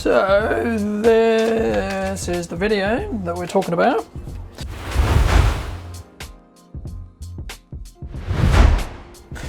So this is the video that we're talking about.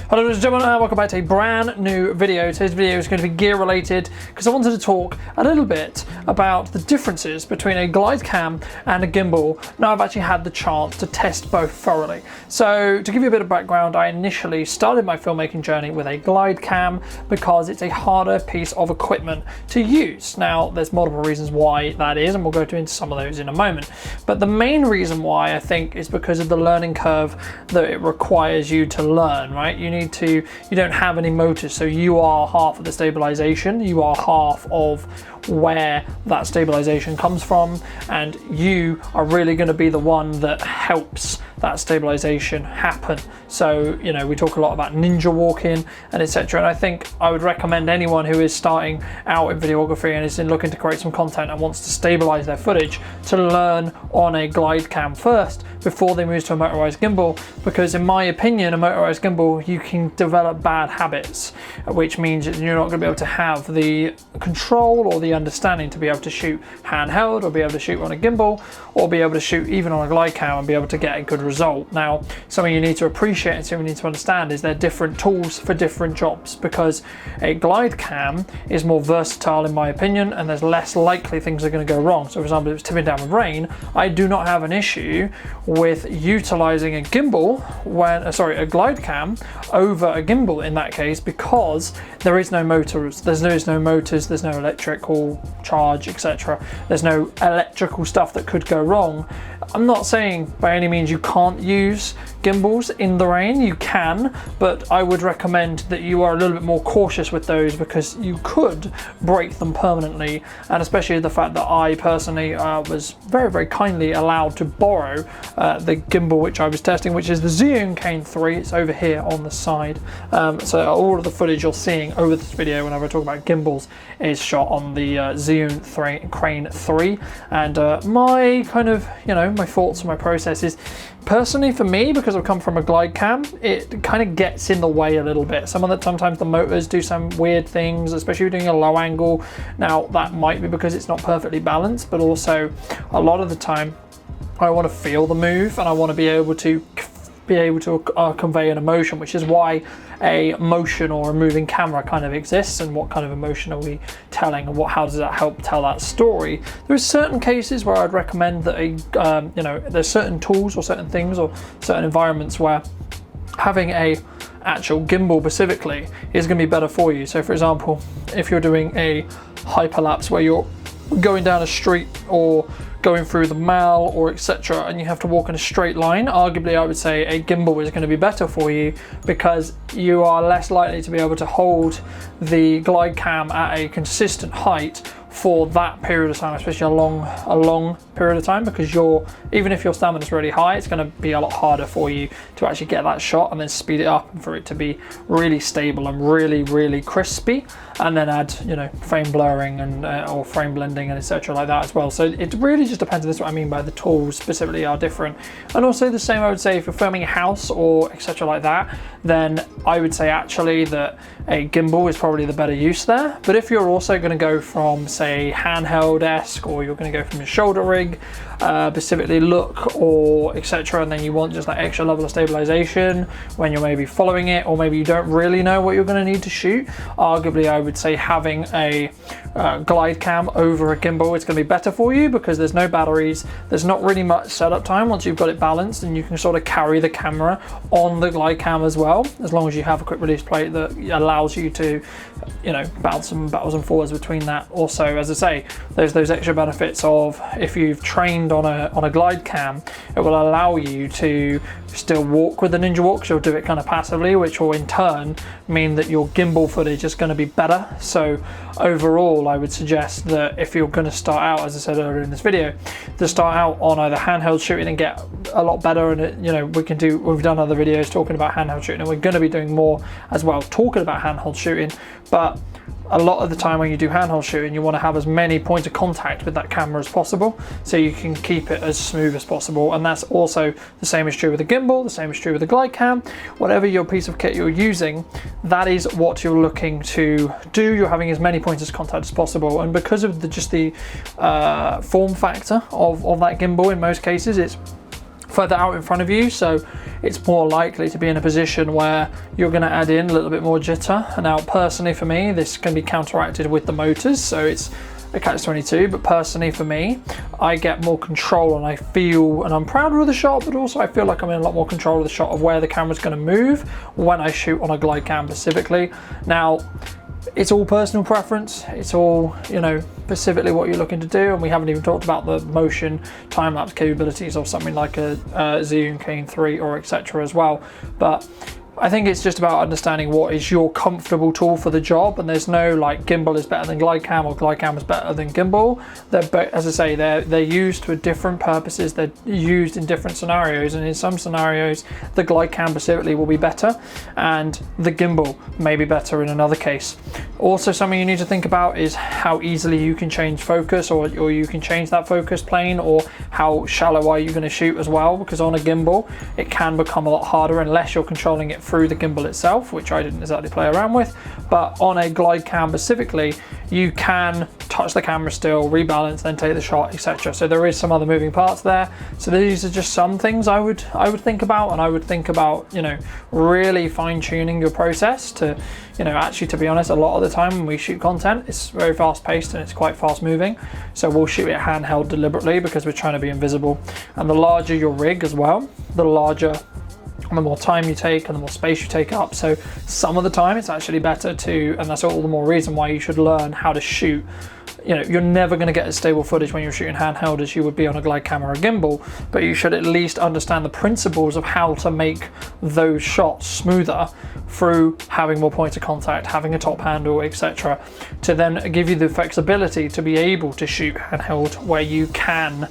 Hello ladies and gentlemen, and welcome back to a brand new video. Today's video is going to be gear related because I wanted to talk a little bit about the differences between a glide cam and a gimbal. Now I've actually had the chance to test both thoroughly. So to give you a bit of background, I initially started my filmmaking journey with a glide cam because it's a harder piece of equipment to use. Now there's multiple reasons why that is, and we'll go into some of those in a moment. But the main reason why I think is because of the learning curve that it requires you to learn, right? You don't have any motors, so you are half of the stabilization, you are half of where that stabilization comes from, and you are really going to be the one that helps that stabilization happen. So, you know, we talk a lot about ninja walking and etc. And I think I would recommend anyone who is starting out in videography and is looking to create some content and wants to stabilize their footage to learn on a glide cam first before they move to a motorized gimbal, because in my opinion, a motorized gimbal, you can develop bad habits, which means that you're not going to be able to have the control or the understanding to be able to shoot handheld or be able to shoot on a gimbal or be able to shoot even on a glide cam and be able to get a good result. Now, something you need to appreciate and something you need to understand is there are different tools for different jobs, because a glide cam is more versatile in my opinion, and there's less likely things are going to go wrong. So for example, if it's tipping down with rain, I do not have an issue with utilizing a gimbal a glide cam over a gimbal in that case, because there is no motors, there's no electrical charge, etc. There's no electrical stuff that could go wrong. I'm not saying by any means you can't use gimbals in the rain, you can, but I would recommend that you are a little bit more cautious with those, because you could break them permanently. And especially the fact that I personally was very, very kindly allowed to borrow the gimbal which I was testing, which is the Zhiyun Crane 3. It's over here on the side. So all of the footage you're seeing over this video whenever I talk about gimbals is shot on the Zhiyun Crane 3. And my kind of, my thoughts and my process is, personally for me, because I've come from a glide cam, it kind of gets in the way a little bit. Sometimes the motors do some weird things, especially if you're doing a low angle. Now that might be because it's not perfectly balanced, but also a lot of the time I want to feel the move and I want to be able to convey an emotion, which is why a motion or a moving camera kind of exists, and what kind of emotion are we telling, and how does that help tell that story. There are certain cases where I'd recommend that there's certain tools or certain things or certain environments where having a actual gimbal specifically is going to be better for you. So for example, if you're doing a hyperlapse where you're going down a street or going through the mall or etc, and you have to walk in a straight line, arguably I would say a gimbal is going to be better for you, because you are less likely to be able to hold the glide cam at a consistent height for that period of time, especially a long period of time, because even if your stamina is really high, it's going to be a lot harder for you to actually get that shot and then speed it up and for it to be really stable and really, really crispy, and then add frame blurring and or frame blending and etc like that as well. So it really just depends. That's what I mean by the tools specifically are different. And also the same I would say if you're filming a house or etc like that, then I would say actually that a gimbal is probably the better use there. But if you're also going to go from say handheld-esque, or you're going to go from your shoulder rig specifically look or etc, and then you want just that extra level of stabilization when you're maybe following it, or maybe you don't really know what you're going to need to shoot, arguably I would say having a glide cam over a gimbal is going to be better for you, because there's no batteries, there's not really much setup time once you've got it balanced, and you can sort of carry the camera on the glide cam as well, as long as you have a quick release plate that allows you to bounce some backwards and forwards between that. Also, as I say, there's those extra benefits of if you've trained on a glide cam, it will allow you to still walk with the Ninja Walk, so you'll do it kind of passively, which will in turn mean that your gimbal footage is going to be better. So overall, I would suggest that if you're going to start out, as I said earlier in this video, to start out on either handheld shooting and get a lot better, and we've done other videos talking about handheld shooting, and we're going to be doing more as well talking about handheld shooting, but a lot of the time when you do handheld shooting, you want to have as many points of contact with that camera as possible, so you can keep it as smooth as possible. And that's also the same is true with the gimbal, the same is true with the GlideCam. Whatever your piece of kit you're using, that is what you're looking to do. You're having as many points of contact as possible, and because of the form factor of that gimbal, in most cases it's further out in front of you, so it's more likely to be in a position where you're going to add in a little bit more jitter. And now personally for me, this can be counteracted with the motors, so it's a catch-22, but personally for me, I get more control, and I feel, and I'm prouder of the shot, but also I feel like I'm in a lot more control of the shot of where the camera's going to move when I shoot on a GlideCam specifically. Now, it's all personal preference, it's all, you know, specifically what you're looking to do, and we haven't even talked about the motion time-lapse capabilities of something like a Zhiyun King 3 or etc. as well. But I think it's just about understanding what is your comfortable tool for the job, and there's no like gimbal is better than GlideCam or GlideCam is better than gimbal. They're, as I say, they're used for different purposes. They're used in different scenarios, and in some scenarios the GlideCam specifically will be better and the gimbal may be better in another case. Also, something you need to think about is how easily you can change focus, or you can change that focus plane, or how shallow are you going to shoot as well, because on a gimbal it can become a lot harder unless you're controlling it through the gimbal itself, which I didn't exactly play around with. But on a GlideCam specifically, you can touch the camera still, rebalance, then take the shot, etc. So there is some other moving parts there. So these are just some things I would think about, and I would think about, you know, really fine-tuning your process to, you know, actually, to be honest, a lot of the time when we shoot content, it's very fast-paced and it's quite fast-moving. So we'll shoot it handheld deliberately because we're trying to be invisible. And the larger your rig as well, the larger and the more time you take and the more space you take up. So some of the time it's actually better to, and that's all the more reason why you should learn how to shoot. You know, you're never going to get as stable footage when you're shooting handheld as you would be on a GlideCam or a gimbal, but you should at least understand the principles of how to make those shots smoother through having more points of contact, having a top handle, etc., to then give you the flexibility to be able to shoot handheld, where you can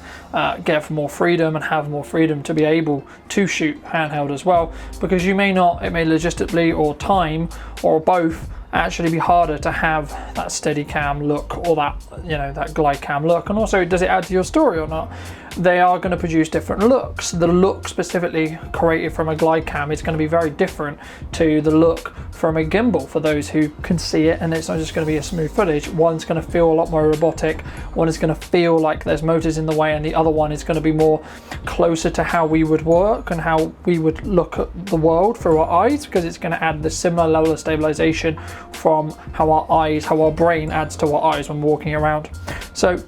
get more freedom and have more freedom to be able to shoot handheld as well, because you may not, it may logistically or time or both actually be harder to have that Steadicam look or that, you know, that GlideCam look. And also, does it add to your story or not? They are going to produce different looks. The look specifically created from a GlideCam is going to be very different to the look from a gimbal, for those who can see it, and it's not just going to be a smooth footage. One's going to feel a lot more robotic, one is going to feel like there's motors in the way, and the other one is going to be more closer to how we would work and how we would look at the world through our eyes, because it's going to add the similar level of stabilization from how our eyes, how our brain adds to our eyes when walking around. So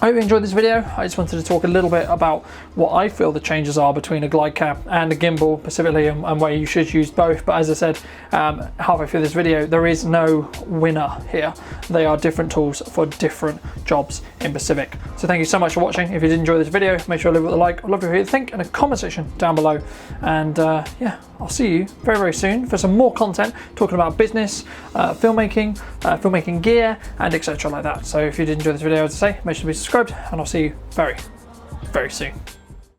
I hope you enjoyed this video. I just wanted to talk a little bit about what I feel the changes are between a GlideCam and a gimbal specifically, and where you should use both. But as I said halfway through this video, there is no winner here. They are different tools for different jobs in specific. So thank you so much for watching. If you did enjoy this video, make sure to leave it with a like. I'd love to hear what you think in a comment section down below. And yeah, I'll see you very soon for some more content talking about business, filmmaking, filmmaking gear, and etc. like that. So if you did enjoy this video, as I say, make sure to be subscribed, and I'll see you very soon.